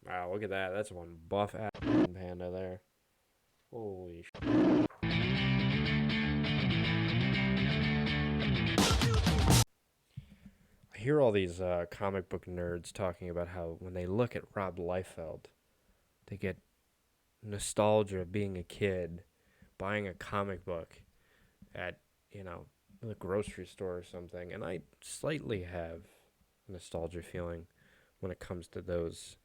Wow, look at that. That's one buff ass panda there. Holy sh. I hear all these comic book nerds talking about how when they look at Rob Liefeld, they get nostalgia of being a kid, buying a comic book at, you know, the grocery store or something. And I slightly have nostalgia feeling when it comes to those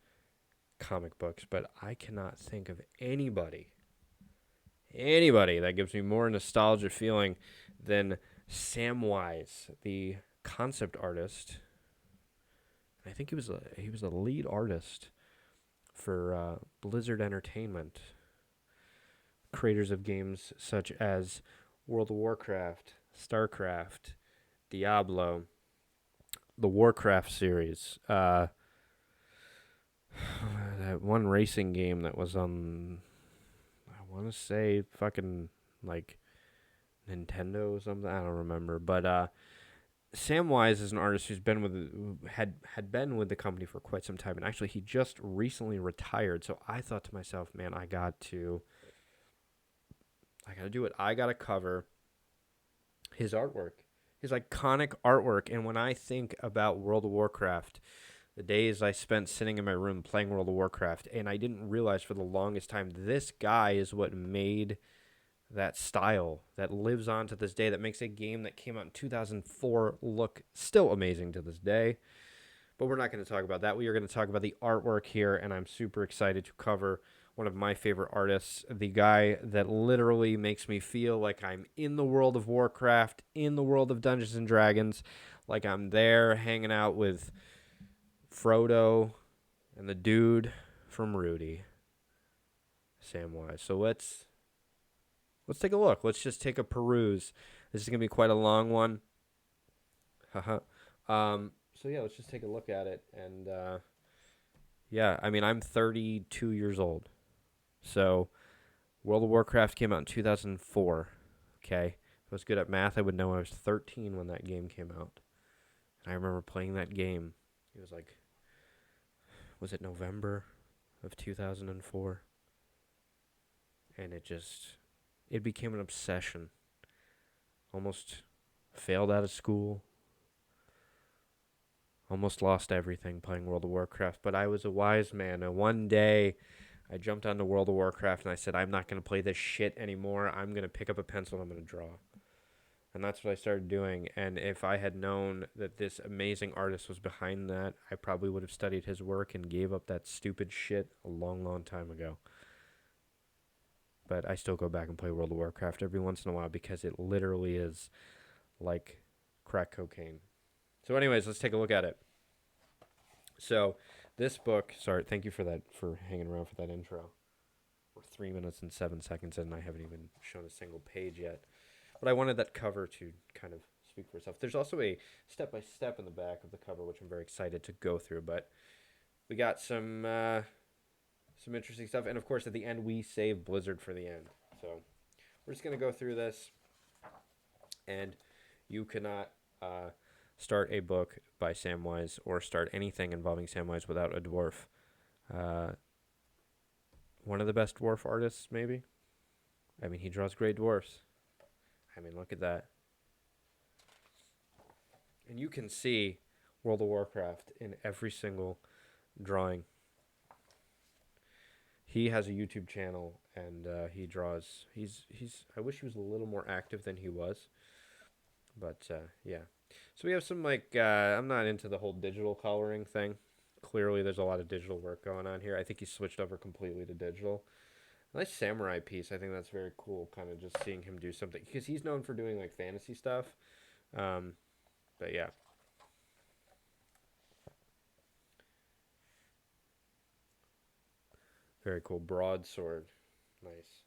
comic books, but I cannot think of anybody that gives me more nostalgia feeling than Samwise, the concept artist. I think he was a lead artist for Blizzard Entertainment, creators of games such as World of Warcraft, StarCraft, Diablo, the Warcraft series, that one racing game that was on, I want to say fucking like Nintendo or something. I don't remember, but Samwise is an artist who had been with the company for quite some time, and actually he just recently retired. So I thought to myself, man, I got to do it. I got to cover his artwork, his iconic artwork. And when I think about World of Warcraft, the days I spent sitting in my room playing World of Warcraft, and I didn't realize for the longest time this guy is what made that style that lives on to this day, that makes a game that came out in 2004 look still amazing to this day. But we're not going to talk about that. We are going to talk about the artwork here, and I'm super excited to cover one of my favorite artists, the guy that literally makes me feel like I'm in the world of Warcraft, in the world of Dungeons and Dragons, like I'm there hanging out with Frodo and the dude from Rudy, Samwise. So let's take a look. Let's just take a peruse. This is gonna be quite a long one. Haha. So yeah, let's just take a look at it. And yeah, I mean, I'm 32 years old. So World of Warcraft came out in 2004. Okay, if I was good at math, I would know I was 13 when that game came out. And I remember playing that game. It was like, was it November of 2004? And it became an obsession. Almost failed out of school. Almost lost everything playing World of Warcraft, but I was a wise man. And one day, I jumped onto World of Warcraft and I said, I'm not going to play this shit anymore. I'm going to pick up a pencil and I'm going to draw. And that's what I started doing. And if I had known that this amazing artist was behind that, I probably would have studied his work and gave up that stupid shit a long, long time ago. But I still go back and play World of Warcraft every once in a while because it literally is like crack cocaine. So anyways, let's take a look at it. So this book, sorry, thank you for hanging around for that intro. We're 3 minutes and 7 seconds in and I haven't even shown a single page yet. But I wanted that cover to kind of speak for itself. There's also a step-by-step in the back of the cover, which I'm very excited to go through. But we got some interesting stuff. And of course, at the end, we save Blizzard for the end. So we're just going to go through this. And you cannot start a book by Samwise or start anything involving Samwise without a dwarf. One of the best dwarf artists, maybe. I mean, he draws great dwarfs. I mean, look at that. And you can see World of Warcraft in every single drawing. He has a YouTube channel and he draws. I wish he was a little more active than he was. But yeah. So we have some I'm not into the whole digital coloring thing. Clearly, there's a lot of digital work going on here. I think he switched over completely to digital. Nice samurai piece. I think that's very cool. Kind of just seeing him do something because he's known for doing like fantasy stuff. But yeah. Very cool. Broadsword. Nice.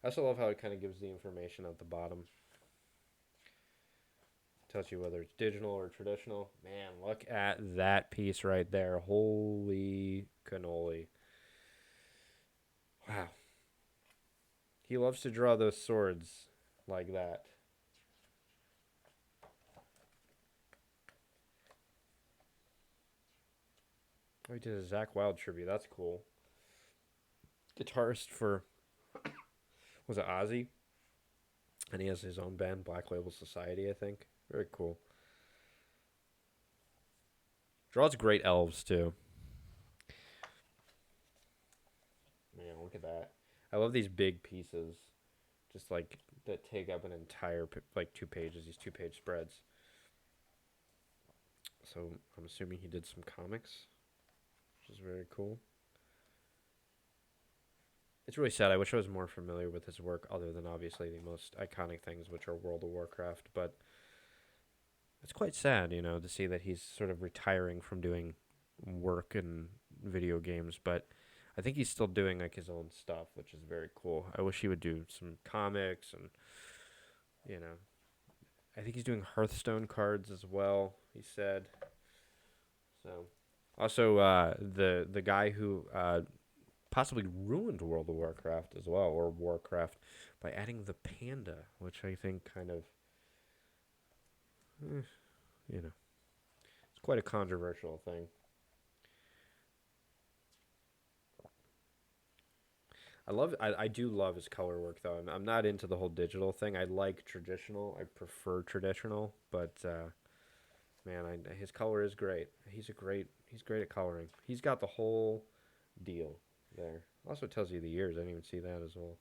I also love how it kind of gives the information at the bottom. Tells you whether it's digital or traditional. Man, look at that piece right there. Holy cannoli. Wow. He loves to draw those swords like that. Oh, he did a Zach Wild tribute. That's cool. Guitarist for, was it Ozzy? And he has his own band, Black Label Society, I think. Very cool. Draws great elves too. Man, look at that. I love these big pieces, just like that take up an entire like 2 pages. These 2-page spreads. So I'm assuming he did some comics, which is very cool. It's really sad. I wish I was more familiar with his work, other than obviously the most iconic things, which are World of Warcraft. But it's quite sad, to see that he's sort of retiring from doing work in video games. But I think he's still doing like his own stuff, which is very cool. I wish he would do some comics and you know, I think he's doing Hearthstone cards as well. He said so. Also, the guy who possibly ruined World of Warcraft as well, or Warcraft, by adding the panda, which I think kind of, eh, it's quite a controversial thing. I do love his color work though. I'm not into the whole digital thing. I like traditional. I prefer traditional, but man, his color is great. He's great at coloring. He's got the whole deal there. Also tells you the years. I didn't even see that as well.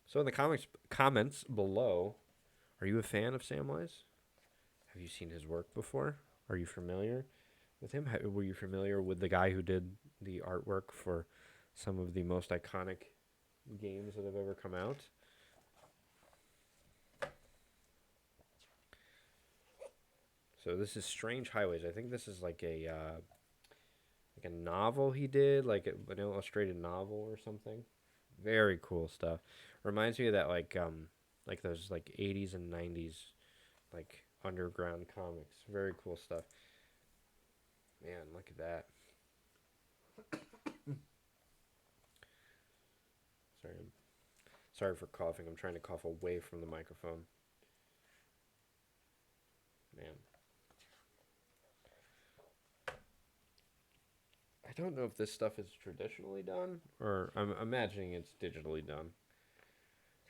So in the comments below, are you a fan of Samwise? Have you seen his work before? Are you familiar with him? Were you familiar with the guy who did the artwork for some of the most iconic games that have ever come out? So this is Strange Highways. I think this is like a novel he did, like an illustrated novel or something. Very cool stuff. Reminds me of that like those like 80s and 90s like underground comics. Very cool stuff. Man, look at that. Sorry, sorry for coughing. I'm trying to cough away from the microphone. Man, I don't know if this stuff is traditionally done or I'm imagining it's digitally done.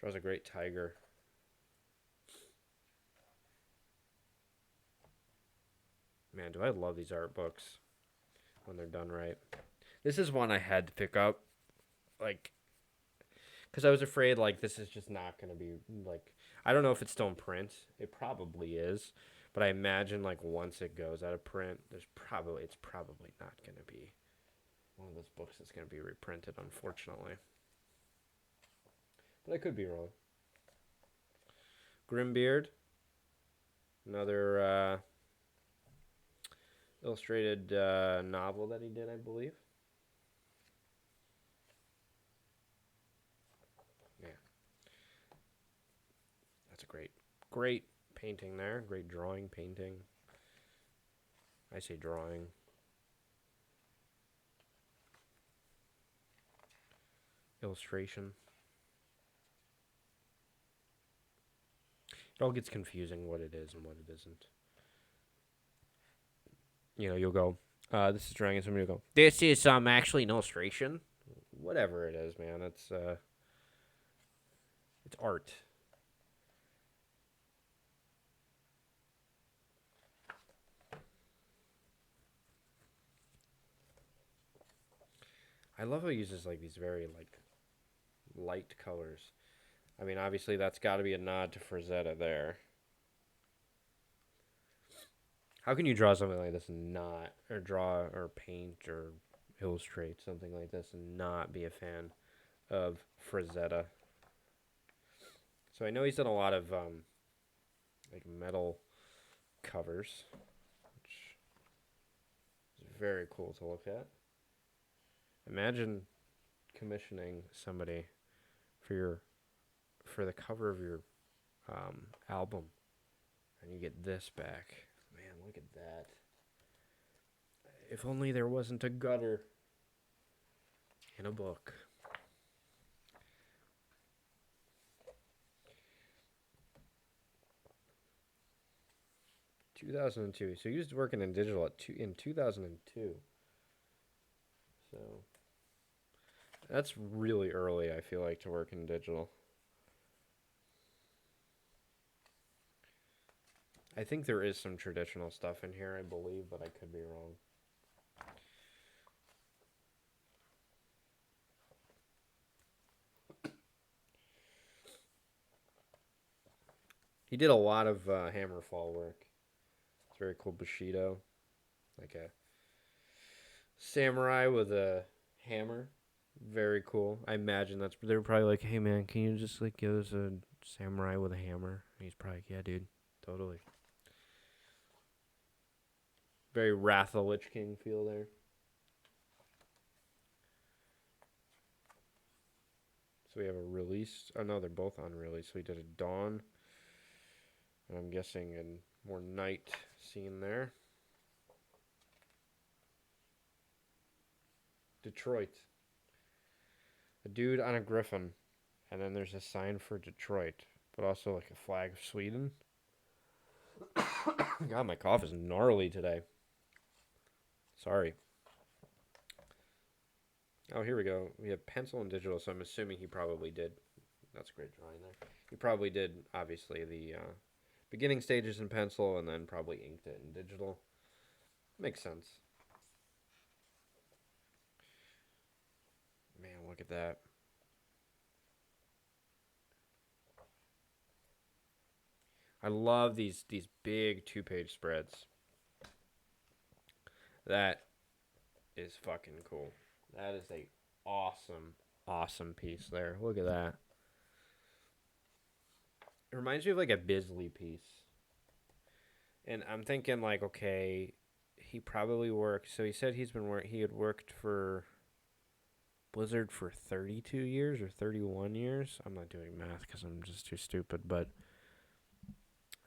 Draws a great tiger. Man, do I love these art books when they're done right. This is one I had to pick up, like, because I was afraid like this is just not gonna be like. I don't know if it's still in print. It probably is, but I imagine like once it goes out of print, it's probably not gonna be one of those books that's gonna be reprinted, unfortunately. But I could be wrong. Grimbeard, another illustrated novel that he did, I believe. Yeah, that's a great painting there. Great drawing, painting. I say drawing. Illustration. It all gets confusing what it is and what it isn't. You'll go, this is drawing, and somebody will go, this is actually an illustration. Whatever it is, man. It's art. I love how he uses like these very like light colors. I mean, obviously that's got to be a nod to Frazetta there. How can you draw something like this and not, or draw or paint or illustrate something like this and not be a fan of Frazetta? So I know he's done a lot of like metal covers, which is very cool to look at. Imagine commissioning somebody for the cover of your album, and you get this back. Man, look at that. If only there wasn't a gutter in a book. 2002. So he was working in digital in 2002. So that's really early, I feel like, to work in digital. I think there is some traditional stuff in here, I believe, but I could be wrong. He did a lot of Hammerfall work. It's very cool. Bushido, like a samurai with a hammer. Very cool. I imagine that's they were probably like, "Hey man, can you just like give us a samurai with a hammer?" And he's probably like, "Yeah, dude, totally." Very Wrath of the Lich King feel there. So we have a release. Oh no, they're both on release. So we did a dawn, and I'm guessing a more night scene there. Detroit. A dude on a griffin, and then there's a sign for Detroit, but also like a flag of Sweden. God, my cough is gnarly today. Sorry. Oh, here we go. We have pencil and digital, so I'm assuming he probably did. That's a great drawing there. He probably did, obviously, the beginning stages in pencil and then probably inked it in digital. Makes sense. Man, look at that. I love these big 2-page spreads. That is fucking cool. That is a awesome piece there. Look at that. It reminds me of like a Bisley piece. And I'm thinking like, okay, he probably worked. So he said he had worked for Blizzard for 32 years or 31 years. I'm not doing math because I'm just too stupid. But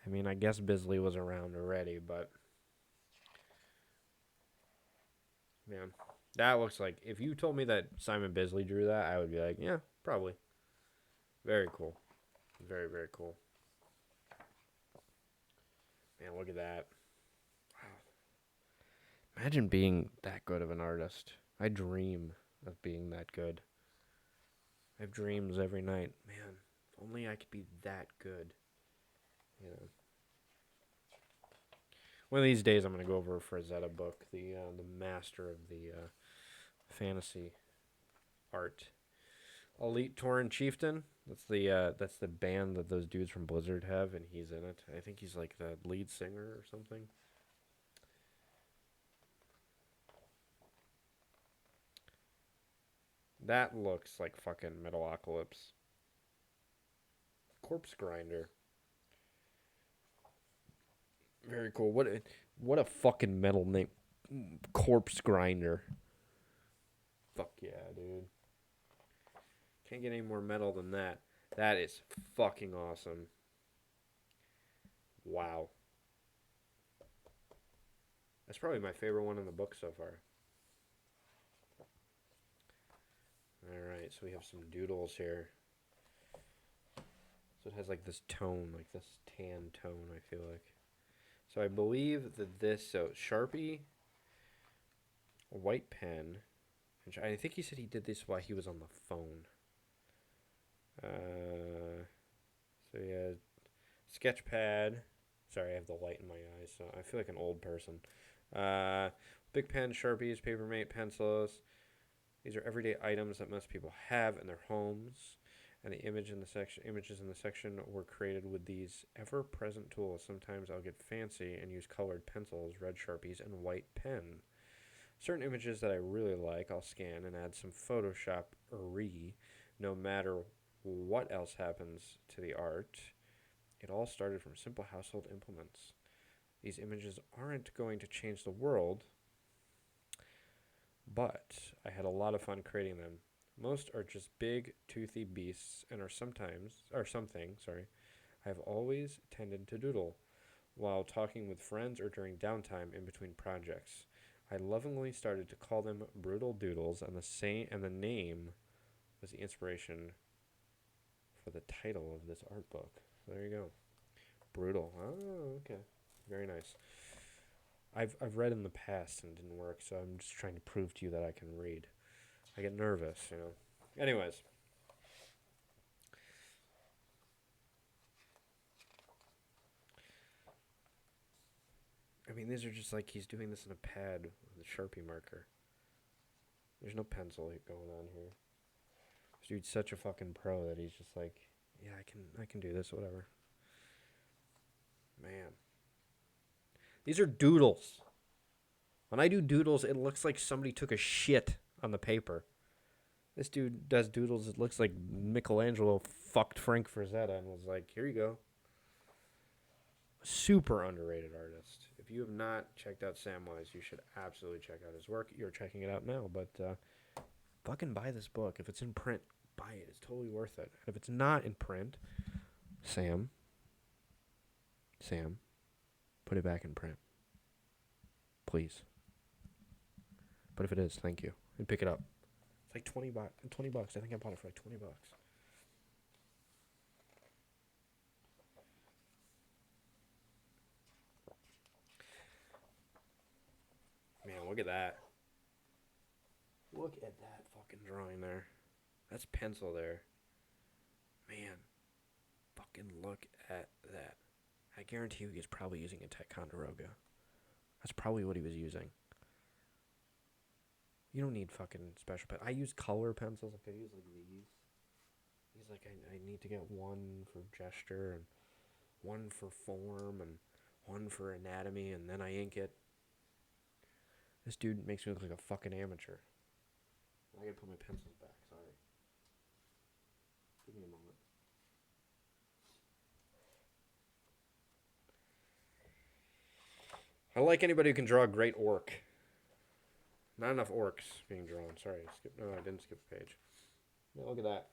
I mean, I guess Bisley was around already. But man, that looks like if you told me that Simon Bisley drew that, I would be like, yeah, probably. Very cool. Very cool. Man, look at that. Wow. Imagine being that good of an artist. I dream of being that good. I have dreams every night. Man, if only I could be that good. You know. One of these days, I'm gonna go over a Frazetta book, the master of the fantasy art. Elite Tauren Chieftain. That's the band that those dudes from Blizzard have, and he's in it. I think he's like the lead singer or something. That looks like fucking Metalocalypse. Corpse Grinder. Very cool. What a fucking metal name. Corpse Grinder. Fuck yeah, dude. Can't get any more metal than that. That is fucking awesome. Wow. That's probably my favorite one in the book so far. Alright, so we have some doodles here. So it has like this tone, like this tan tone, I feel like. So I believe that so Sharpie, a white pen, which I think he said he did this while he was on the phone. So yeah, sketch pad. Sorry, I have the light in my eyes, so I feel like an old person. Big pen, Sharpies, Papermate, pencils. These are everyday items that most people have in their homes. And the images in the section were created with these ever-present tools. Sometimes I'll get fancy and use colored pencils, red Sharpies, and white pen. Certain images that I really like, I'll scan and add some Photoshop-ery. No matter what else happens to the art, it all started from simple household implements. These images aren't going to change the world, but I had a lot of fun creating them. Most are just big, toothy beasts and are something, I have always tended to doodle while talking with friends or during downtime in between projects. I lovingly started to call them Brutal Doodles, and the name was the inspiration for the title of this art book. So there you go. Brutal. Oh, okay. Very nice. I've read in the past and it didn't work, so I'm just trying to prove to you that I can read. I get nervous, you know. Anyways, I mean, these are just like he's doing this in a pad with a Sharpie marker. There's no pencil going on here. This dude's such a fucking pro that he's just like, yeah, I can do this, whatever. Man, these are doodles. When I do doodles, it looks like somebody took a shit on the paper. This dude does doodles. It looks like Michelangelo fucked Frank Frazetta and was like, here you go. Super underrated artist. If you have not checked out Samwise, you should absolutely check out his work. You're checking it out now, but fucking buy this book. If it's in print, buy it. It's totally worth it. And if it's not in print, Sam, put it back in print. Please. But if it is, thank you. And pick it up. It's like 20 bucks. 20 bucks. I think I bought it for like 20 bucks. Man, look at that. Look at that fucking drawing there. That's pencil there. Man, fucking look at that. I guarantee you he's probably using a Ticonderoga. That's probably what he was using. You don't need fucking special pen. I use color pencils. Like I use like these. He's like, I need to get one for gesture and one for form and one for anatomy, and then I ink it. This dude makes me look like a fucking amateur. I gotta put my pencils back. Sorry. Give me a moment. I like anybody who can draw a great orc. Not enough orcs being drawn. Sorry, no, I didn't skip a page. Yeah, look at that.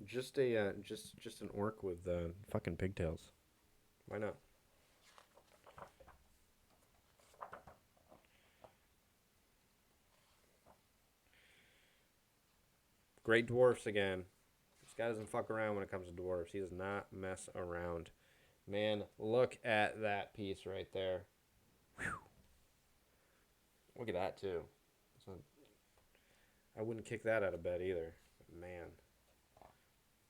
Just an orc with fucking pigtails. Why not? Great dwarfs again. This guy doesn't fuck around when it comes to dwarfs. He does not mess around. Man, look at that piece right there. Whew. Look at that too. So, I wouldn't kick that out of bed either. But man.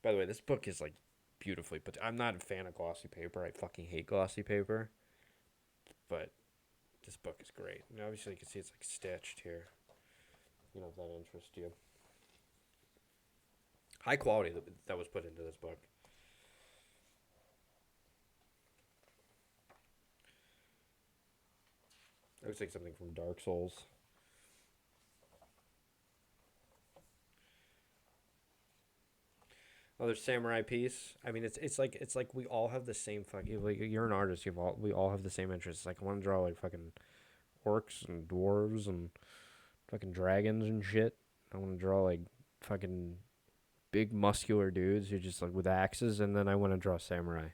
By the way, this book is like beautifully put. I'm not a fan of glossy paper. I fucking hate glossy paper. But this book is great. And obviously you can see it's like stitched here. You know, if that interests you. High quality that was put into this book. It looks like something from Dark Souls. Another samurai piece. I mean, it's like we all have the same fucking. Like you're an artist. We all have the same interests. Like I want to draw like fucking orcs and dwarves and fucking dragons and shit. I want to draw like fucking big muscular dudes who just like with axes, and then I want to draw samurai.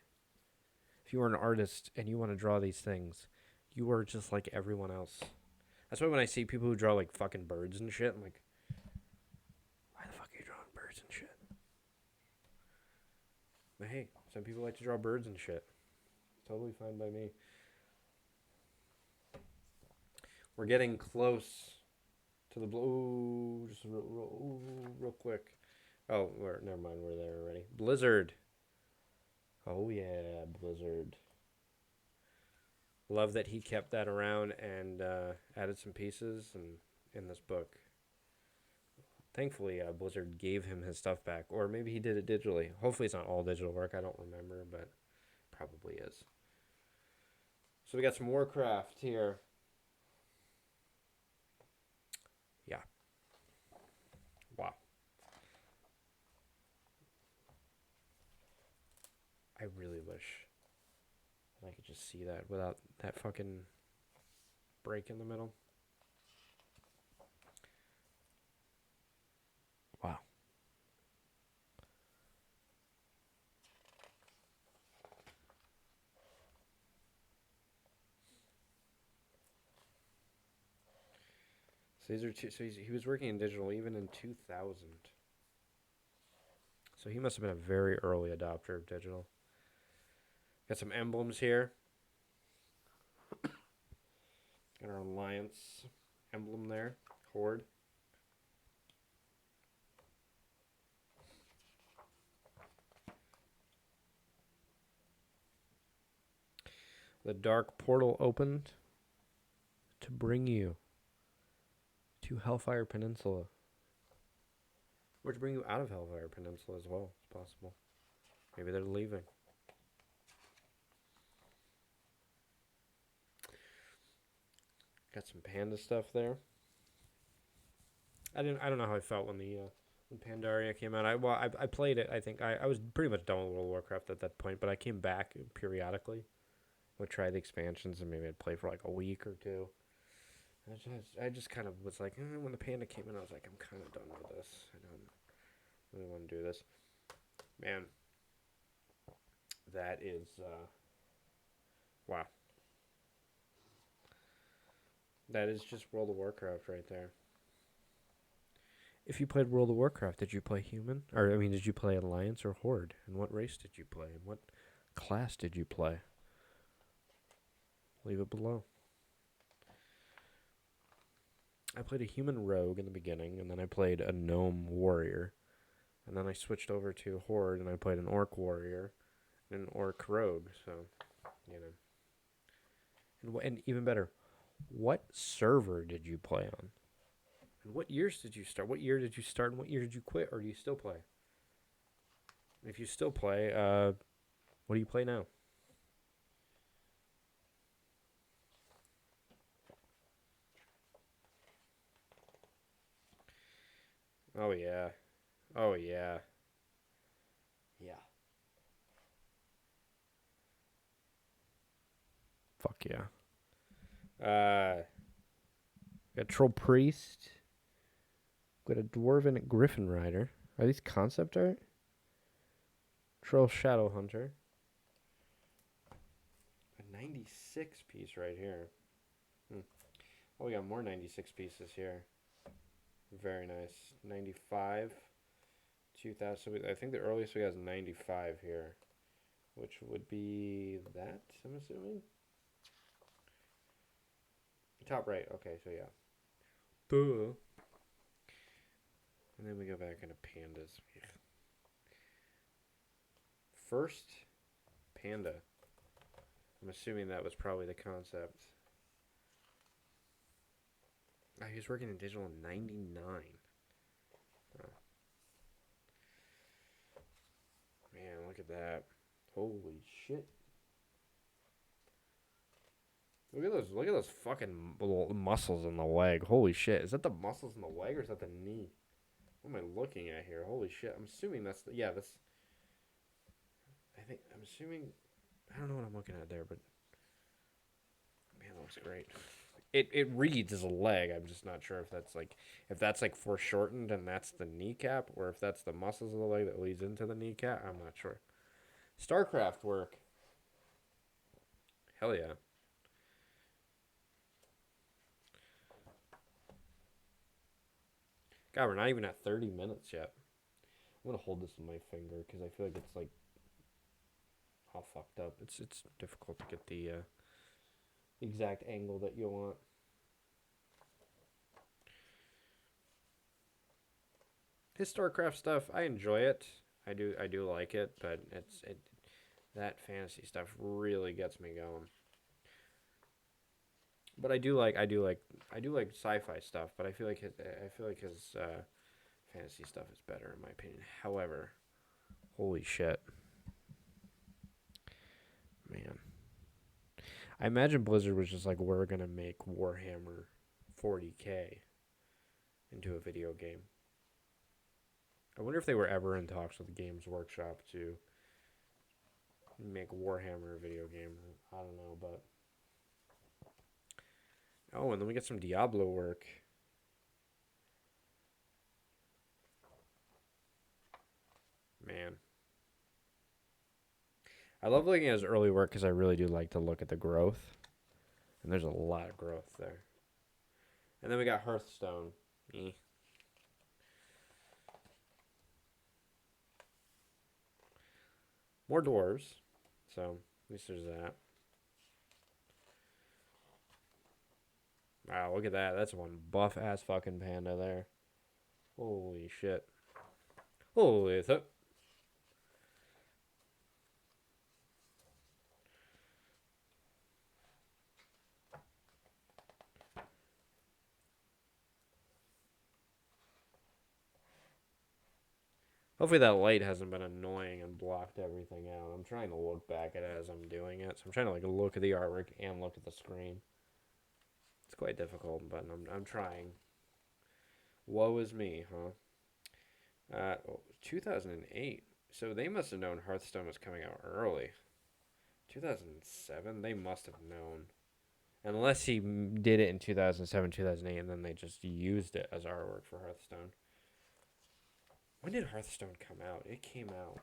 If you are an artist and you want to draw these things, you are just like everyone else. That's why when I see people who draw like fucking birds and shit, I'm like, why the fuck are you drawing birds and shit? But hey, some people like to draw birds and shit. Totally fine by me. We're getting close to the blue. Just real quick. Oh, never mind. We're there already. Blizzard. Oh yeah, Blizzard. Love that he kept that around and added some pieces and in this book. Thankfully, Blizzard gave him his stuff back, or maybe he did it digitally. Hopefully, it's not all digital work. I don't remember, but probably is. So we got some Warcraft here. Yeah. Wow. I really wish that I could just see that without that fucking break in the middle. Wow. So these are two. So he was working in digital even in 2000. So he must have been a very early adopter of digital. Got some emblems here. Got our alliance emblem there. Horde. The dark portal opened to bring you to Hellfire Peninsula. Or to bring you out of Hellfire Peninsula as well. It's possible. Maybe they're leaving. Got some panda stuff there. I don't know how I felt when when Pandaria came out. I played it. I think I was pretty much done with World of Warcraft at that point, but I came back periodically. I would try the expansions and maybe I'd play for like a week or two. I just kind of was like, when the panda came in, I was like, I'm kind of done with this. I don't really want to do this. Man, that is wow. That is just World of Warcraft right there. If you played World of Warcraft, did you play human? Or, I mean, did you play Alliance or Horde? And what race did you play? And what class did you play? Leave it below. I played a human rogue in the beginning, and then I played a gnome warrior. And then I switched over to Horde, and I played an orc warrior and an orc rogue. So, you know. And even better, what server did you play on? And what years did you start? What year did you start and what year did you quit? Or do you still play? If you still play, what do you play now? Oh, yeah. Oh, yeah. Yeah. Fuck yeah. Got Troll Priest. Got a Dwarven Griffin Rider. Are these concept art? Troll Shadow Hunter. A 96 piece right here. Oh, we got more 96 pieces here. Very nice. 95. 2000. So I think the earliest we got is 95 here. Which would be that, I'm assuming? Top right. Okay, so yeah. Duh. And then we go back into pandas. First panda. I'm assuming that was probably the concept. Oh, he was working in digital in 99. Oh. Man, look at that. Holy shit. Look at those fucking little muscles in the leg. Holy shit. Is that the muscles in the leg or is that the knee? What am I looking at here? Holy shit. I'm assuming that's that's I'm assuming I don't know what I'm looking at there, but man, that looks great. It reads as a leg. I'm just not sure if that's like foreshortened and that's the kneecap, or if that's the muscles of the leg that leads into the kneecap. I'm not sure. StarCraft work. Hell yeah. God, we're not even at 30 minutes yet. I'm gonna hold this in my finger because I feel like it's like all fucked up. It's difficult to get the exact angle that you want. His StarCraft stuff, I enjoy it. I do like it, but that fantasy stuff really gets me going. But I do like sci-fi stuff, but I feel like his fantasy stuff is better in my opinion. However, holy shit. Man. I imagine Blizzard was just like, we're going to make Warhammer 40K into a video game. I wonder if they were ever in talks with Games Workshop to make Warhammer a video game. I don't know, but... Oh, and then we get some Diablo work. Man. I love looking at his early work because I really do like to look at the growth. And there's a lot of growth there. And then we got Hearthstone. More dwarves. So, at least there's that. Wow, look at that. That's one buff ass fucking panda there. Holy shit. Holy th- Hopefully that light hasn't been annoying and blocked everything out. I'm trying to look back at it as I'm doing it. So I'm trying to like look at the artwork and look at the screen. It's quite difficult, but I'm trying. Woe is me, huh? 2008. So they must have known Hearthstone was coming out early. 2007. They must have known. Unless he did it in 2007, 2008, and then they just used it as artwork for Hearthstone. When did Hearthstone come out? It came out.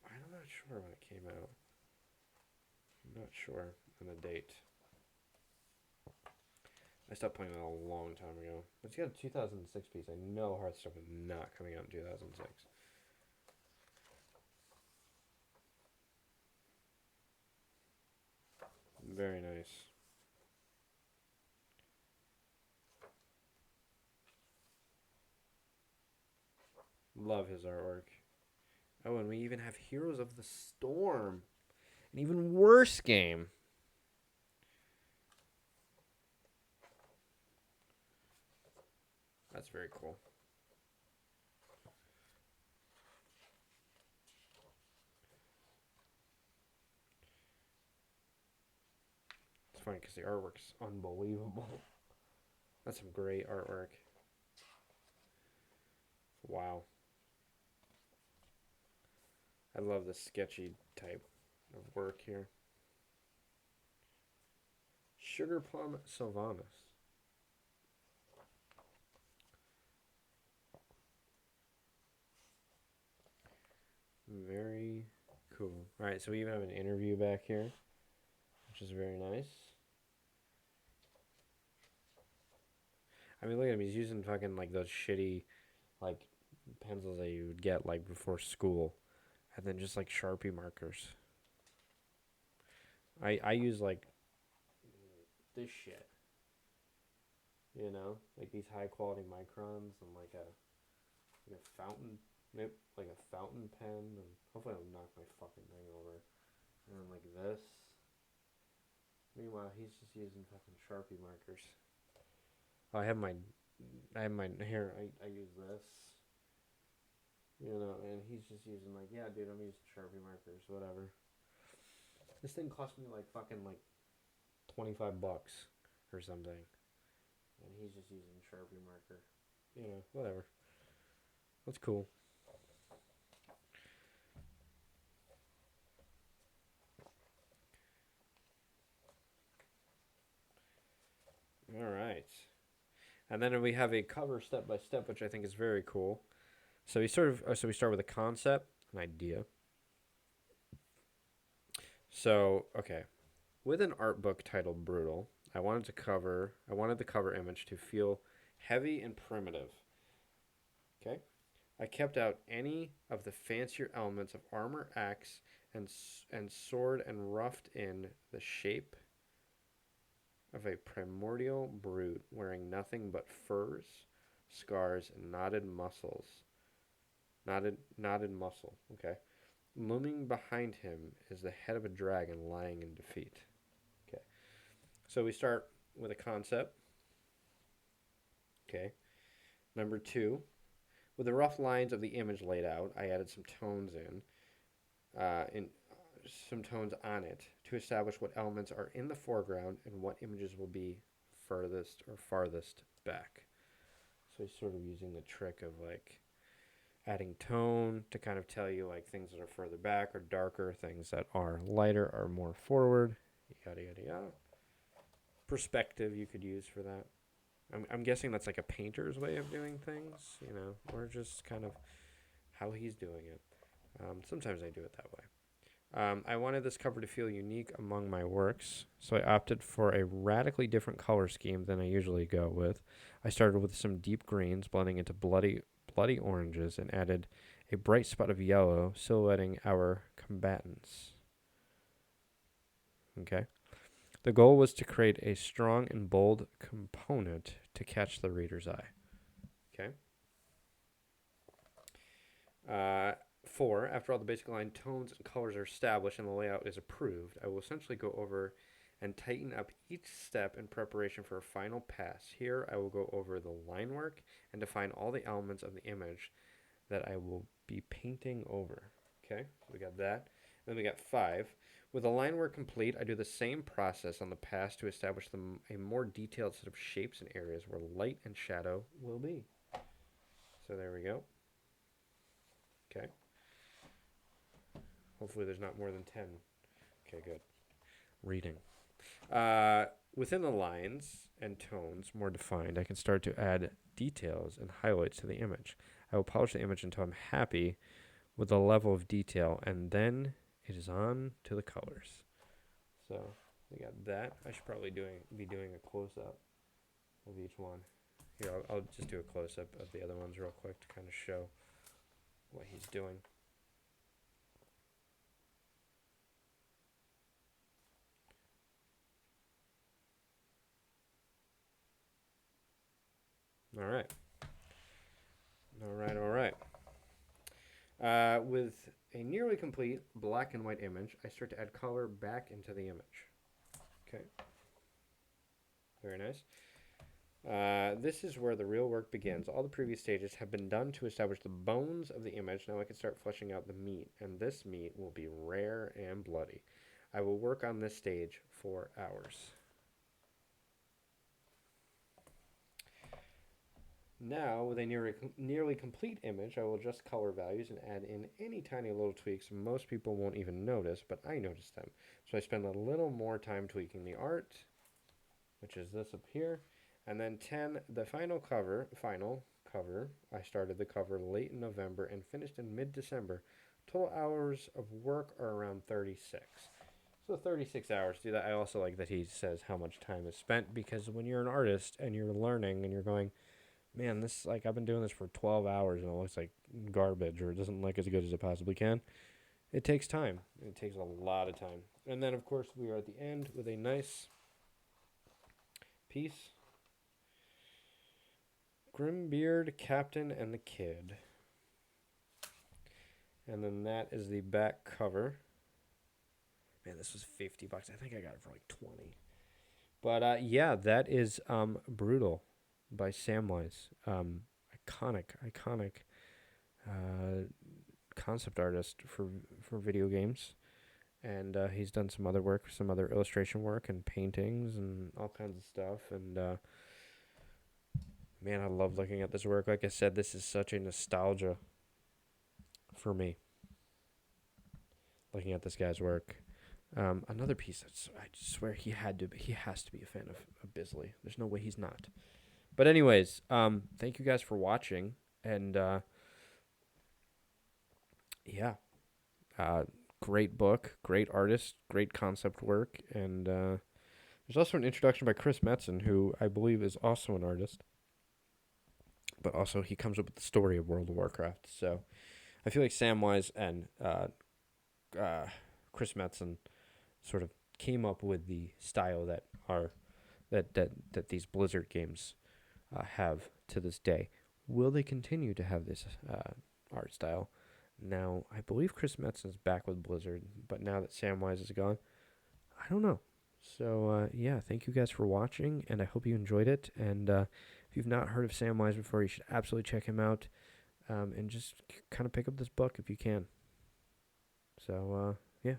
I'm not sure when it came out. I'm not sure on the date. I stopped playing that a long time ago. It's got a 2006 piece. I know Hearthstone was not coming out in 2006. Very nice. Love his artwork. Oh, and we even have Heroes of the Storm. An even worse game. That's very cool. It's funny because the artwork's unbelievable. That's some great artwork. Wow. I love the sketchy type of work here. Sugar Plum Sylvanas. Very cool. All right, so we even have an interview back here, which is very nice. I mean, look at him. He's using fucking like those shitty, like pencils that you would get like before school, and then just like Sharpie markers. I use like this shit, like these high quality microns and like a fountain, nope, like a fountain pen, and hopefully I don't knock my fucking thing over. And then like this. Meanwhile, he's just using fucking Sharpie markers. Oh, I have my here. I use this, and he's just using like, yeah, dude, I'm using Sharpie markers, whatever. This thing cost me like fucking like $25 or something, and he's just using Sharpie marker. Whatever. That's cool. All right, and then we have a cover step by step, which I think is very cool. So we start with a concept, an idea. So okay, with an art book titled Brutal, I wanted the cover image to feel heavy and primitive. Okay? I kept out any of the fancier elements of armor, axe, and sword and roughed in the shape of a primordial brute wearing nothing but furs, scars, and knotted muscle, okay? Looming behind him is the head of a dragon lying in defeat. Okay. So we start with a concept. Okay. Number two, with the rough lines of the image laid out, I added in some tones on it to establish what elements are in the foreground and what images will be furthest or farthest back. So he's sort of using the trick of like adding tone to kind of tell you like things that are further back are darker, things that are lighter are more forward, yada yada yada. Perspective you could use for that. I'm guessing that's like a painter's way of doing things, or just kind of how he's doing it. Sometimes I do it that way. I wanted this cover to feel unique among my works, so I opted for a radically different color scheme than I usually go with. I started with some deep greens, blending into bloody oranges, and added a bright spot of yellow, silhouetting our combatants. Okay. The goal was to create a strong and bold component to catch the reader's eye. Okay. 4, after all the basic line tones and colors are established and the layout is approved, I will essentially go over and tighten up each step in preparation for a final pass. Here, I will go over the line work and define all the elements of the image that I will be painting over. Okay, so we got that. Then we got 5. With the line work complete, I do the same process on the pass to establish a more detailed set of shapes and areas where light and shadow will be. So there we go. Okay. Hopefully there's not more than 10. Okay, good. Reading. Within the lines and tones more defined, I can start to add details and highlights to the image. I will polish the image until I'm happy with the level of detail, and then it is on to the colors. So we got that. I should probably be doing a close-up of each one. Here, I'll just do a close-up of the other ones real quick to kind of show what he's doing. All right. With a nearly complete black and white image, I start to add color back into the image. Okay. Very nice. This is where the real work begins. All the previous stages have been done to establish the bones of the image. Now I can start fleshing out the meat, and this meat will be rare and bloody. I will work on this stage for hours. Now, with a nearly complete image, I will adjust color values and add in any tiny little tweaks most people won't even notice, but I notice them. So I spend a little more time tweaking the art, which is this up here. And then 10, the final cover, I started the cover late in November and finished in mid-December. Total hours of work are around 36. So 36 hours to do that. I also like that he says how much time is spent, because when you're an artist and you're learning and you're going, man, this, like, I've been doing this for 12 hours and it looks like garbage, or it doesn't look as good as it possibly can. It takes time. It takes a lot of time. And then, of course, we are at the end with a nice piece. Grimbeard, Captain, and the Kid. And then that is the back cover. Man, this was $50. I think I got it for like 20. But yeah, that is Brutal by Samwise. Iconic concept artist for video games. And he's done some other work, some other illustration work and paintings and all kinds of stuff. And man, I love looking at this work. Like I said, this is such a nostalgia for me, looking at this guy's work. Another piece that's, I swear he has to be a fan of Bisley. There's no way he's not. But anyways, thank you guys for watching. And yeah, great book, great artist, great concept work. And there's also an introduction by Chris Metzen, who I believe is also an artist. But also he comes up with the story of World of Warcraft. So I feel like Samwise and Chris Metzen sort of came up with the style that these Blizzard games have to this day. Will they continue to have this art style? Now, I believe Chris Metzen is back with Blizzard, but now that Samwise is gone, I don't know. So, yeah, thank you guys for watching, and I hope you enjoyed it. And if you've not heard of Samwise before, you should absolutely check him out, and just kind of pick up this book if you can. So, yeah.